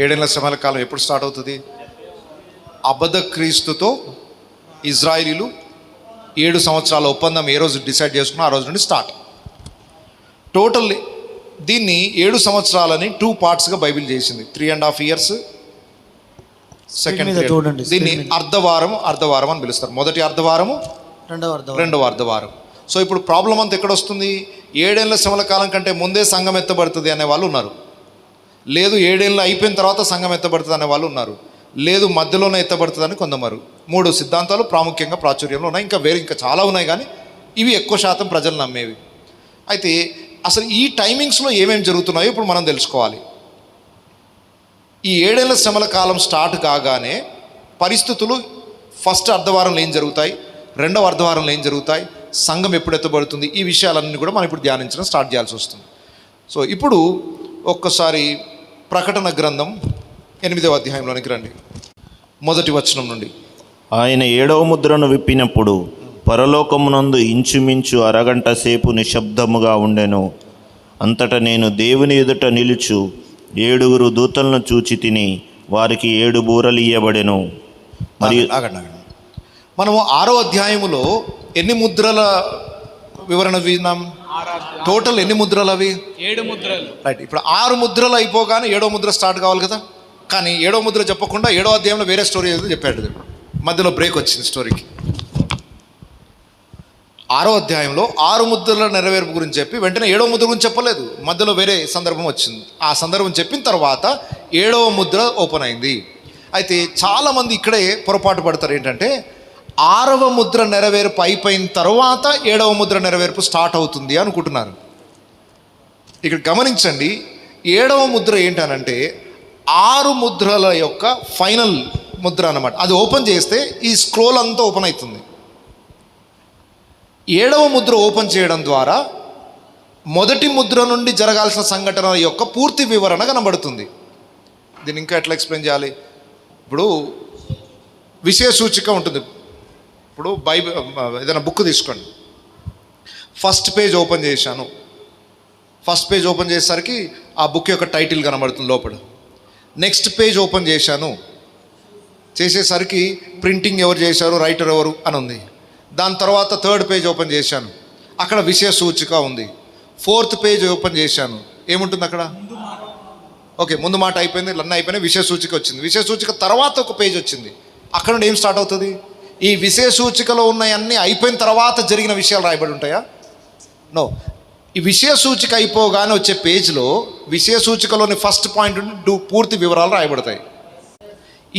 ఏడేళ్ల శ్రమల కాలం ఎప్పుడు స్టార్ట్ అవుతుంది? అబద్ధ క్రీస్తుతో ఇజ్రాయిలీలు 7 సంవత్సరాల ఒప్పందం ఏ రోజు డిసైడ్ చేసుకున్నా ఆ రోజు నుండి స్టార్ట్. టోటల్ దీన్ని 7 సంవత్సరాలని 2 పార్ట్స్గా బైబిల్ చేసింది. 3.5 years. సెకండ్ దీన్ని అర్ధవారం అని పిలుస్తారు. మొదటి అర్ధవారము, రెండవ అర్ధవారం. సో ఇప్పుడు ప్రాబ్లం అంతా ఎక్కడ వస్తుంది? 7 ఏళ్ల శ్రమల కాలం కంటే ముందే సంఘం ఎత్తబడుతుంది అనే వాళ్ళు ఉన్నారు. లేదు 7 ఏళ్ళు అయిపోయిన తర్వాత సంఘం ఎత్తబడుతుంది అనే వాళ్ళు ఉన్నారు. లేదు మధ్యలోనే ఎత్తబడుతుందని కొందరు. 3 సిద్ధాంతాలు ప్రాముఖ్యంగా ప్రాచుర్యంలో ఉన్నాయి. ఇంకా చాలా ఉన్నాయి, కానీ ఇవి ఎక్కువ శాతం ప్రజలు నమ్మేవి. అయితే అసలు ఈ టైమింగ్స్లో ఏమేమి జరుగుతున్నాయో ఇప్పుడు మనం తెలుసుకోవాలి. ఈ 7 ఏళ్ల శ్రమల కాలం స్టార్ట్ కాగానే పరిస్థితులు ఫస్ట్ అర్ధవారంలో ఏం జరుగుతాయి, రెండవ అర్ధవారంలో ఏం జరుగుతాయి, సంఘం ఎప్పుడు ఎత్తబడుతుంది, ఈ విషయాలన్నీ కూడా మనం ఇప్పుడు ధ్యానించడం స్టార్ట్ చేయాల్సి వస్తుంది. సో ఇప్పుడు ఒక్కసారి ప్రకటన గ్రంథం 8వ అధ్యాయంలోనికి రండి, మొదటి వచనం నుండి. ఆయన 7వ ముద్రను విప్పినప్పుడు పరలోకమునందు ఇంచుమించు అరగంట సేపు నిశ్శబ్దముగా ఉండెను. అంతటా నేను దేవుని ఎదుట నిలుచు 7 దూతలను చూచి తిని వారికి 7 బూరలు ఇయ్యబడెను. మరియు మనము 6వ అధ్యాయములో ఎన్ని ముద్రల వివరణ విన్నాం? టోటల్ ఎన్ని ముద్రలు అవి? 7 ముద్రలు. రైట్. ఇప్పుడు 6 ముద్రలు అయిపోగానే 7వ ముద్ర స్టార్ట్ కావాలి కదా. కానీ 7వ ముద్ర చెప్పకుండా 7వ అధ్యాయంలో వేరే స్టోరీ ఏదో చెప్పాడు. మధ్యలో బ్రేక్ వచ్చింది స్టోరీకి. 6వ అధ్యాయంలో 6 ముద్రల నెరవేర్పు గురించి చెప్పి వెంటనే 7వ ముద్ర గురించి చెప్పలేదు. మధ్యలో వేరే సందర్భం వచ్చింది. ఆ సందర్భం చెప్పిన తర్వాత 7వ ముద్ర ఓపెన్ అయింది. అయితే చాలామంది ఇక్కడే పొరపాటు పడతారు. ఏంటంటే 6వ ముద్ర నెరవేర్పు అయిపోయిన తర్వాత 7వ ముద్ర నెరవేర్పు స్టార్ట్ అవుతుంది అనుకుంటున్నారు. ఇక్కడ గమనించండి, 7వ ముద్ర ఏంటనంటే 6 ముద్రల యొక్క ఫైనల్ ముద్ర అన్నమాట. అది ఓపెన్ చేస్తే ఈ స్క్రోల్ అంతా ఓపెన్ అవుతుంది. 7వ ముద్ర ఓపెన్ చేయడం ద్వారా మొదటి ముద్ర నుండి జరగాల్సిన సంఘటన యొక్క పూర్తి వివరణ కనబడుతుంది. దీన్ని ఇంకా ఎట్లా ఎక్స్ప్లెయిన్ చేయాలి? ఇప్పుడు విషయ సూచిక ఉంటుంది. ఇప్పుడు బైబిల్ ఏదైనా బుక్ తీసుకోండి, ఫస్ట్ పేజ్ ఓపెన్ చేశాను. ఫస్ట్ పేజ్ ఓపెన్ చేసేసరికి ఆ బుక్ యొక్క టైటిల్ కనబడుతుంది లోపల. నెక్స్ట్ పేజ్ ఓపెన్ చేసేసరికి ప్రింటింగ్ ఎవరు చేశారు, రైటర్ ఎవరు అని ఉంది. దాని తర్వాత 3rd పేజ్ ఓపెన్ చేశాను, అక్కడ విషయ సూచిక ఉంది. 4th పేజ్ ఓపెన్ చేశాను, ఏముంటుంది అక్కడ? ఓకే, ముందు మాట అయిపోయింది, లన్న అయిపోయినాయి, విషయ సూచిక వచ్చింది. విషయ సూచిక తర్వాత ఒక పేజ్ వచ్చింది, అక్కడ నుండి ఏం స్టార్ట్ అవుతుంది? ఈ విషయ సూచికలో ఉన్నాయన్నీ అయిపోయిన తర్వాత జరిగిన విషయాలు రాయబడి ఉంటాయా? నో. ఈ విషయ సూచిక అయిపోగానే వచ్చే పేజ్లో విషయ సూచికలోని ఫస్ట్ పాయింట్ నుండి పూర్తి వివరాలు రాయబడతాయి.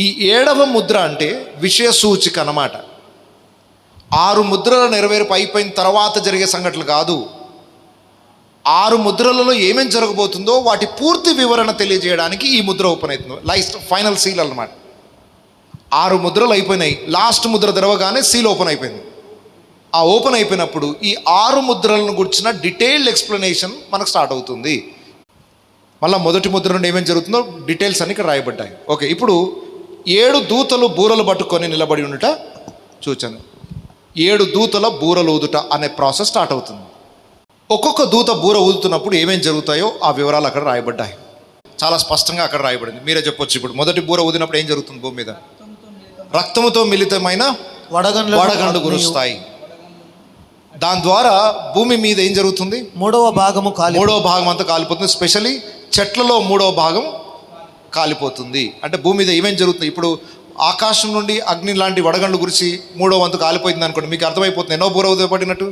ఈ 7వ ముద్ర అంటే విషయ సూచిక అన్నమాట. 6 ముద్రల నెరవేర్పు అయిపోయిన తర్వాత జరిగే సంఘటనలు కాదు. 6 ముద్రలలో ఏమేమి జరగబోతుందో వాటి పూర్తి వివరణ తెలియజేయడానికి ఈ ముద్ర ఓపెన్ అవుతుంది. లాస్ట్ ఫైనల్ సీల్ అన్నమాట. 6 ముద్రలు అయిపోయినాయి, లాస్ట్ ముద్ర తెరవగానే సీల్ ఓపెన్ అయిపోయింది. ఆ ఓపెన్ అయిపోయినప్పుడు ఈ 6 ముద్రలను గురించిన డీటెయిల్డ్ ఎక్స్ప్లెనేషన్ మనకు స్టార్ట్ అవుతుంది. మళ్ళీ మొదటి ముద్ర నుండి ఏమేమి జరుగుతుందో డీటెయిల్స్ అన్ని ఇక్కడ రాయబడ్డాయి. ఓకే, ఇప్పుడు 7 దూతలు బూరలు పట్టుకొని నిలబడి ఉండుట చూచాను. 7 దూతల బూరలు ఊదుట అనే ప్రాసెస్ స్టార్ట్ అవుతుంది. ఒక్కొక్క దూత బూర ఊదుతున్నప్పుడు ఏమేమి జరుగుతాయో ఆ వివరాలు అక్కడ రాయబడ్డాయి. చాలా స్పష్టంగా అక్కడ రాయబడింది. మీరే చెప్పొచ్చు. ఇప్పుడు మొదటి బూర ఊదినప్పుడు ఏం జరుగుతుంది? భూమి మీద రక్తముతో మిళితమైన వడగండ్లు కురుస్తాయి. దాని ద్వారా భూమి మీద ఏం జరుగుతుంది? 3వ భాగం అంతా కాలిపోతుంది. స్పెషల్లీ చెట్లలో 3వ భాగం కాలిపోతుంది. అంటే భూమి మీద ఏమేం జరుగుతుంది? ఇప్పుడు ఆకాశం నుండి అగ్ని లాంటి వడగండ్లు గురించి 3వ వంతు కాలిపోయింది అనుకోండి, మీకు అర్థమైపోతుంది ఎన్నో బూర ఊదబడినట్టు.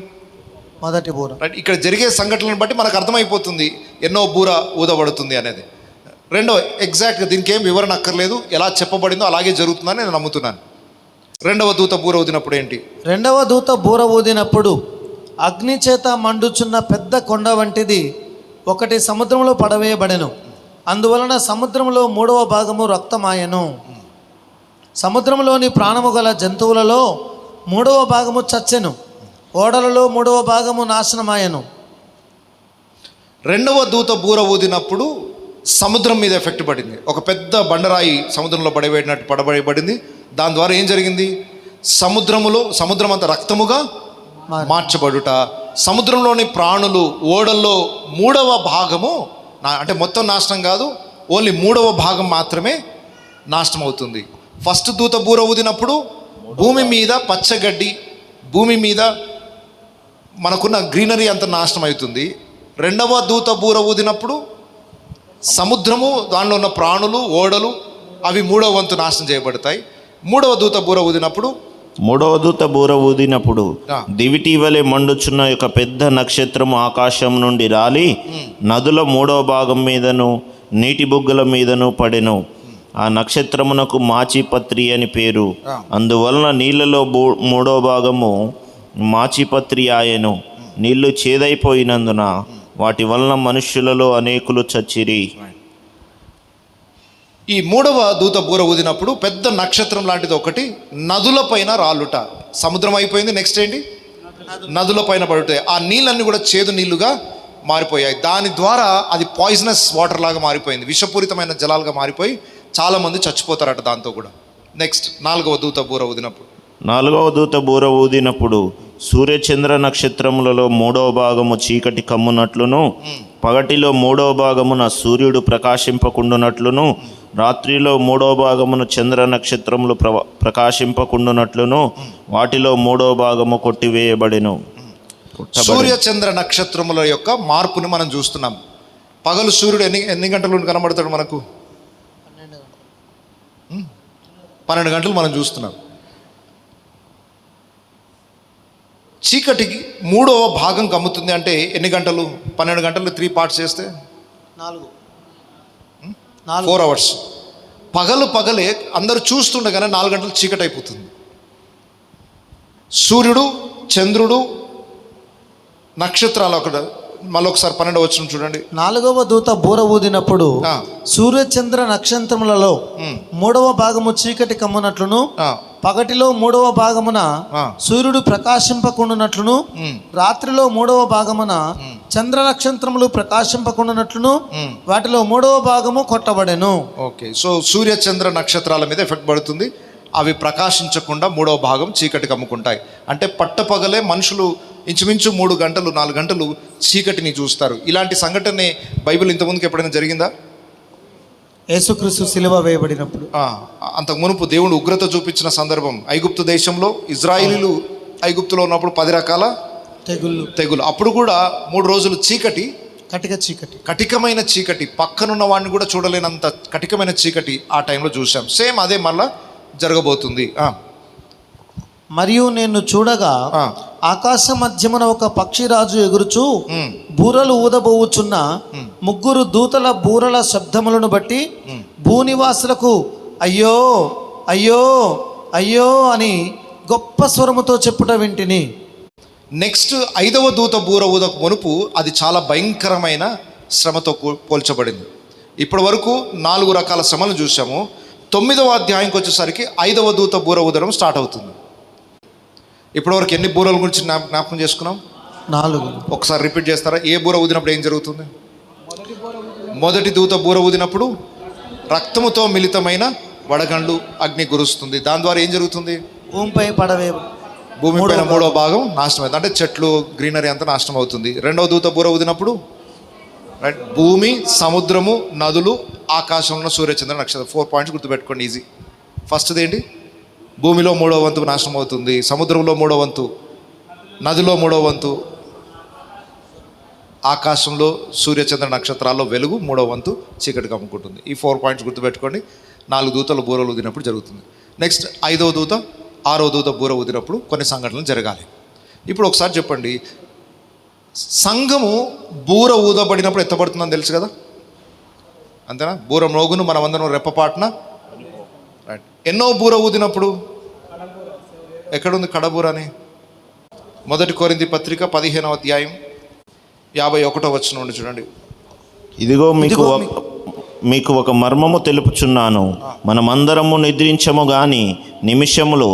మొదటి బూర. రైట్. ఇక్కడ జరిగే సంఘటనలను బట్టి మనకు అర్థమైపోతుంది ఎన్నో బూర ఊదబడుతుంది అనేది. రెండో ఎగ్జాక్ట్గా దీనికి ఏం వివరణ అక్కర్లేదు, ఎలా చెప్పబడిందో అలాగే జరుగుతుందని నేను నమ్ముతున్నాను. 2వ దూత బూర ఊదినప్పుడు ఏంటి? 2వ దూత బూర ఊదినప్పుడు అగ్ని చేత మండుచున్న పెద్ద కొండ వంటిది ఒకటి సముద్రంలో పడవేయబడెను. అందువలన సముద్రంలో 3వ భాగము రక్తమాయను. సముద్రంలోని ప్రాణము గల జంతువులలో 3వ భాగము చచ్చెను. ఓడలలో 3వ భాగము నాశనమాయను. 2వ దూత బూర ఊదినప్పుడు సముద్రం మీద ఎఫెక్ట్ పడింది. ఒక పెద్ద బండరాయి సముద్రంలో పడబడింది. దాని ద్వారా ఏం జరిగింది? సముద్రం అంతా రక్తముగా మార్చబడుట. సముద్రంలోని ప్రాణులు, ఓడల్లో 3వ భాగము అంటే మొత్తం నాశనం కాదు, ఓన్లీ 3వ భాగం మాత్రమే నాశనం అవుతుంది. ఫస్ట్ దూత బూర ఊదినప్పుడు భూమి మీద పచ్చగడ్డి, భూమి మీద మనకున్న గ్రీనరీ అంత నాశనం అవుతుంది. 2వ దూత బూర ఊదినప్పుడు సముద్రము, దానిలో ఉన్న ప్రాణులు, ఓడలు అవి 3వ వంతు నాశనం చేయబడతాయి. 3వ దూత బూర ఊదినప్పుడు 3వ దూత బూర ఊదినప్పుడు ఆ. దివిటి వలె మండుచున్న ఒక పెద్ద నక్షత్రము ఆకాశం నుండి రాలి నదుల 3వ భాగం మీదను నీటి బుగ్గల మీదను పడెను. ఆ నక్షత్రమునకు మాచిపత్రి అని పేరు. ఆ. అందువలన నీళ్లలో 3వ భాగము మాచిపత్రి ఆయెను. నీళ్లు చేదైపోయినందున వాటి వలన మనుష్యులలో అనేకులు చచ్చిరి. ఈ 3వ దూత బూర ఊదినప్పుడు పెద్ద నక్షత్రం లాంటిది ఒకటి నదుల పైన రాలుట. సముద్రం అయిపోయింది, నెక్స్ట్ ఏంటి? నదుల పైన పడుతాయి. ఆ నీళ్ళన్నీ కూడా చేదు నీళ్లుగా మారిపోయాయి. దాని ద్వారా అది పాయిజనస్ వాటర్ లాగా మారిపోయింది, విషపూరితమైన జలాలుగా మారిపోయి చాలామంది చచ్చిపోతారట దాంతో కూడా. నెక్స్ట్ 4వ దూత బూర ఊదినప్పుడు 4వ దూత బూర ఊదినప్పుడు సూర్యచంద్ర నక్షత్రములలో 3వ భాగము చీకటి కమ్మునట్లును పగటిలో 3వ భాగమున సూర్యుడు ప్రకాశింపకుండునట్లును రాత్రిలో 3వ భాగమున చంద్ర నక్షత్రములు ప్రకాశింపకుండునట్లును వాటిలో 3వ భాగము కొట్టివేయబడెను. సూర్య చంద్ర నక్షత్రముల యొక్క మార్పుని మనం చూస్తున్నాం. పగలు సూర్యుడు ఎన్ని గంటలు కనబడతాడు మనకు? 12 గంటలు మనం చూస్తున్నాం. చీకటికి 3వ భాగం కమ్ముతుంది అంటే ఎన్ని గంటలు? 12 గంటలు 3 పార్ట్స్ చేస్తే 4 అవర్స్. పగలే అందరూ చూస్తుండగానే 4 గంటలు చీకటి అయిపోతుంది. సూర్యుడు, చంద్రుడు, నక్షత్రాలు అక్కడ మళ్ళొకసారి 12వ వచనం చూడండి. 4వ దూత బూర ఊదినప్పుడు ఆ. సూర్యచంద్ర నక్షత్రములలో 3వ భాగము చీకటి కమ్మునట్లును ఆ, పగటిలో 3వ భాగమున ఆ. సూర్యుడు ప్రకాశింపకుండునట్లును రాత్రిలో 3వ భాగమున చంద్ర నక్షత్రములు ప్రకాశింపకుండునట్లును వాటిలో 3వ భాగము కొట్టబడెను. ఓకే, సో సూర్య చంద్ర నక్షత్రాల మీద ఎఫెక్ట్ పడుతుంది. అవి ప్రకాశించకుండా 3వ భాగం చీకటి కమ్ముకుంటాయి. అంటే పట్టపగలే మనుషులు ఇంచుమించు 3 గంటలు 4 గంటలు చీకటిని చూస్తారు. ఇలాంటి సంఘటన బైబిల్ ఇంతకుముందుకు ఎప్పుడైనా జరిగిందా? యేసుక్రీస్తు సిలువ వేయబడినప్పుడు. అంతకు మునుపు దేవుడు ఉగ్రత చూపించిన సందర్భం ఐగుప్తు దేశంలో. ఇజ్రాయిలీలు ఐగుప్తులో ఉన్నప్పుడు 10 రకాల తెగులు. అప్పుడు కూడా 3 రోజులు చీకటి, కటికమైన చీకటి, పక్కనున్న వాడిని కూడా చూడలేనంత కటికమైన చీకటి ఆ టైంలో చూసాం. సేమ్ అదే మళ్ళా జరగబోతుంది. మరియు నేను చూడగా ఆకాశ మధ్యమున ఒక పక్షిరాజు ఎగురుచు బూరలు ఊదబోవుచున్న 3 దూతల బూరల శబ్దములను బట్టి భూనివాసులకు అయ్యో అయ్యో అయ్యో అని గొప్ప స్వరముతో చెప్పుట వింటిని. నెక్స్ట్ 5వ దూత బూర ఊదక మునుపు అది చాలా భయంకరమైన శ్రమతో పోల్చబడింది. ఇప్పటి వరకు 4 రకాల శ్రమలు చూసాము. 9వ అధ్యాయంకి వచ్చేసరికి 5వ దూత బూర ఊదడం స్టార్ట్ అవుతుంది. ఇప్పటివరకు ఎన్ని బూరల గురించి జ్ఞాపకం చేసుకున్నాం? 4. ఒకసారి రిపీట్ చేస్తారా? ఏ బూర ఊదినప్పుడు ఏం జరుగుతుంది? మొదటి దూత బూర ఊదినప్పుడు రక్తముతో మిళితమైన వడగండ్లు, అగ్ని కురుస్తుంది. దాని ద్వారా ఏం జరుగుతుంది? భూమిపైన 3వ భాగం నాశనం అవుతుంది. అంటే చెట్లు, గ్రీనరీ అంతా నాశనం అవుతుంది. 2వ దూత బూర ఊదినప్పుడు రైట్, భూమి, సముద్రము, నదులు, ఆకాశంలో సూర్యచంద్ర నక్షత్రం. 4 పాయింట్స్ గుర్తుపెట్టుకోండి, ఈజీ. ఫస్ట్ది ఏంటి? భూమిలో 3వ వంతు నాశనం అవుతుంది, సముద్రంలో 3వ వంతు, నదిలో 3వ వంతు, ఆకాశంలో సూర్యచంద్ర నక్షత్రాల్లో వెలుగు 3వ వంతు చీకటి కమ్ముకుంటుంది. ఈ 4 పాయింట్స్ గుర్తుపెట్టుకోండి. 4 దూతలు బూరలు ఊదినప్పుడు జరుగుతుంది. నెక్స్ట్ 5వ దూత 6వ దూత బూర ఊదినప్పుడు కొన్ని సంఘటనలు జరగాలి. ఇప్పుడు ఒకసారి చెప్పండి, సంఘము బూర ఊదబడినప్పుడు ఎత్తబడుతుందని తెలుసు కదా, అంతేనా? బూర మ్రోగును మనమందరం రెప్పపాటున. రైట్, ఎన్నో బూర ఊదినప్పుడు ఎక్కడుంది కడబూర అని? 1 కొరింథీ పత్రిక 15వ అధ్యాయం 51వ వచనం నుండి చూడండి. ఇదిగో మీకు ఒక మర్మము తెలుపుచున్నాను. మనమందరము నిద్రించము గాని నిమిషములో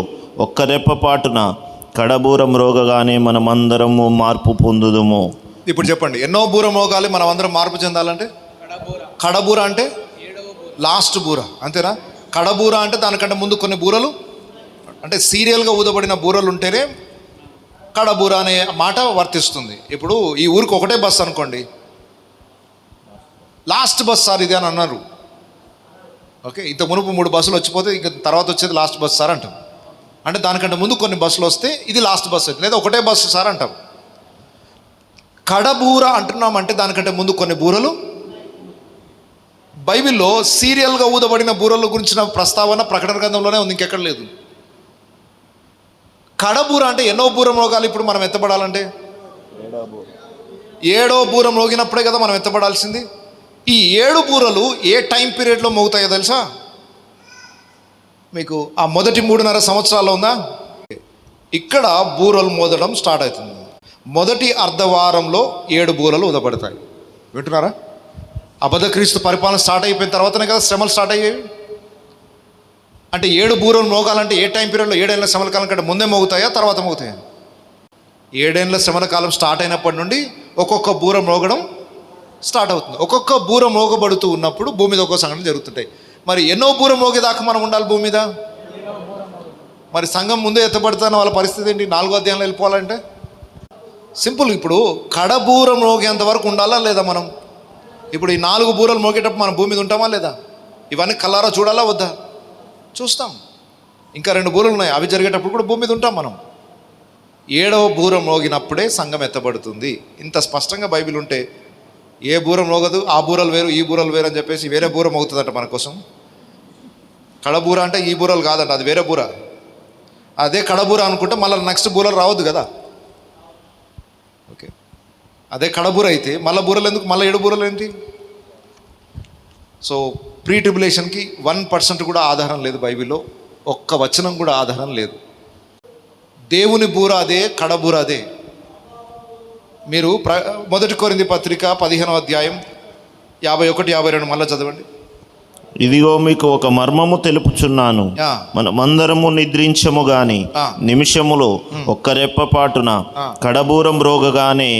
ఒక్క రెప్పపాటున కడబూర మ్రోగగానే మనమందరము మార్పు పొందుదుము. ఇప్పుడు చెప్పండి, ఎన్నో బూర మోగాలి మనం అందరం మార్పు చెందాలంటే? కడబూర అంటే లాస్ట్ బూర, అంతేనా? కడబూర అంటే దానికంటే ముందు కొన్ని బూరలు, అంటే సీరియల్గా ఊదబడిన బూరలు ఉంటేనే కడబూర అనే మాట వర్తిస్తుంది. ఇప్పుడు ఈ ఊరికి ఒకటే బస్సు అనుకోండి, లాస్ట్ బస్ సార్ ఇది అని అన్నారు, ఓకే, ఇంత మునుపు 3 బస్సులు వచ్చిపోతే ఇంక తర్వాత వచ్చేది లాస్ట్ బస్సు సార్ అంటాం. అంటే దానికంటే ముందు కొన్ని బస్సులు వస్తే ఇది లాస్ట్ బస్సు అయితే, లేదా ఒకటే బస్సు సార్ అంటాం. కడబూర అంటున్నామంటే దానికంటే ముందు కొన్ని బూరలు. బైబిల్లో సీరియల్గా ఊదబడిన బూరల గురించిన ప్రస్తావన ప్రకటన గ్రంథంలోనే ఉంది, ఇంకెక్కడ లేదు. కడబూర అంటే ఎన్నో బూర మోగాలి ఇప్పుడు మనం ఎత్తబడాలంటే? 7వ బూర మోగినప్పుడే కదా మనం ఎత్తబడాల్సింది. ఈ 7 బూరలు ఏ టైం పీరియడ్లో మోగుతాయో తెలుసా మీకు? ఆ మొదటి 3.5 సంవత్సరాల్లో ఉందా? ఇక్కడ బూరలు మోదడం స్టార్ట్ అవుతుంది. మొదటి అర్ధవారంలో 7 బూరలు ఊదబడతాయి. వింటున్నారా? అబద్ధ క్రీస్తు పరిపాలన స్టార్ట్ అయిపోయిన తర్వాతనే కదా శ్రమలు స్టార్ట్ అయ్యేవి. అంటే 7 బూరలు మోగాలంటే ఏ టైం పీరియడ్లో? 7 ఏళ్ళ శ్రమల కాలం కంటే ముందే మోగుతాయా తర్వాత మోగుతాయా? 7 ఏళ్ళ శ్రమల కాలం స్టార్ట్ అయినప్పటి నుండి ఒక్కొక్క బూర మోగడం స్టార్ట్ అవుతుంది. ఒక్కొక్క బూర మోగబడుతూ ఉన్నప్పుడు భూమి మీద ఒక్కో సంఘటన జరుగుతుంటాయి. మరి ఎన్నో బూర మోగేదాకా మనం ఉండాలి భూమి మీద? మరి సంఘం ముందే ఎత్తబడుతున్న వాళ్ళ పరిస్థితి ఏంటి? 4వ అధ్యాయంలో వెళ్ళిపోవాలంటే సింపుల్. ఇప్పుడు కడబూర మోగేంత వరకు ఉండాలా లేదా మనం? ఇప్పుడు ఈ 4 బూరలు మోగేటప్పుడు మనం భూమి మీద ఉంటామా లేదా? ఇవన్నీ కల్లారా చూడాలా వద్దా? చూస్తాం. ఇంకా 2 బూరలు ఉన్నాయి, అవి జరిగేటప్పుడు కూడా భూమి మీద ఉంటాం మనం. 7వ బూర మోగినప్పుడే సంఘం ఎత్తబడుతుంది. ఇంత స్పష్టంగా బైబిల్ ఉంటే ఏ బూర మోగదు, ఆ బూరలు వేరు ఈ బూరలు వేరు అని చెప్పేసి వేరే బూర మోగుతుందంట మన కోసం. కడబూర అంటే ఈ బూరలు కాదంట, అది వేరే బూర. అదే కడబూర అనుకుంటే మళ్ళీ నెక్స్ట్ బూరలు రావద్దు కదా. ఓకే, అదే కడబూర అయితే మళ్ళీ బూరలు ఎందుకు? మళ్ళీ 7 బూరలు ఏంటి? సో ప్రీ ట్రిబులేషన్కి 1% కూడా ఆధారం లేదు బైబిల్లో, ఒక్క వచనం కూడా ఆధారం లేదు. దేవుని బూర అదే, కడబూర అదే. మీరు మొదటి కొరింథీ పత్రిక 15వ అధ్యాయం 51, 52 మళ్ళీ చదవండి. ఇదిగో మీకు ఒక మర్మము తెలుపుచున్నాను, మనమందరము నిద్రించము గాని నిమిషములో ఒక్క రెప్పపాటున కడబూరం రోగగానే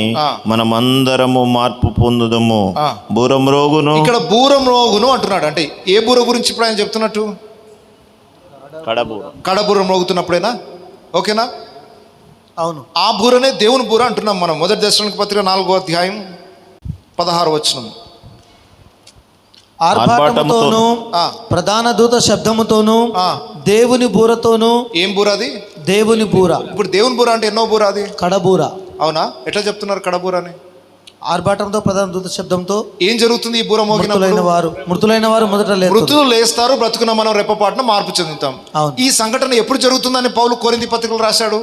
మనమందరము మార్పు పొందుదము. బూరం రోగును, ఇక్కడ బూరం రోగును అంటున్నాడు. అంటే ఏ బూర గురించి ఇప్పుడు ఆయన చెప్తున్నట్టు? కడబూరం రోగుతున్నప్పుడేనా? ఓకేనా? అవును, ఆ బూరనే దేవుని బూర అంటున్నాం మనం. మొదటి దశలోనిక పత్రిక 4వ అధ్యాయం 16వ వచనం. ఆర్భాటముతోను ప్రధాన దూత శబ్దముతోను దేవుని బూరతోను. ఏం బూర అది? దేవుని బూర. ఇప్పుడు దేవుని బూర అంటే ఎన్నో బూర అది? కడబూర. అవునా? ఎట్లా చెప్తున్నారు కడబూర అని? ఆర్భాటంతో ప్రధాన దూత శబ్దంతో. ఏం జరుగుతుంది ఈ బూర మోగినప్పుడు? మృతులైన వారు మొదట మృతులు లేస్తారు, బ్రతుకున్న మనం రెప్పపాటున మార్పు చెందుతాం. ఈ సంఘటన ఎప్పుడు జరుగుతుందని పౌలు కొరింథీ పత్రికలు రాశాడు?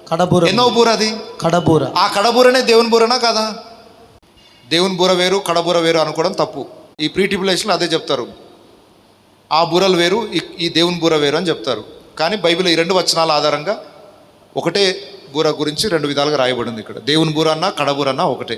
కడబూర. ఎన్నో బూర అది? కడబూర. ఆ కడబూరనే దేవుని బూరనా కాదా? దేవుని బూర వేరు, కడబూర వేరు అనుకోవడం తప్పు. ఈ ప్రీ ట్రిబులేషన్లో అదే చెప్తారు, ఆ బూరలు వేరు, ఈ దేవుని బూర వేరు అని చెప్తారు. కానీ బైబిల్ ఈ 2 వచనాల ఆధారంగా ఒకటే బూర గురించి 2 విధాలుగా రాయబడింది. ఇక్కడ దేవుని బూర అన్నా కడబూర అన్నా ఒకటే.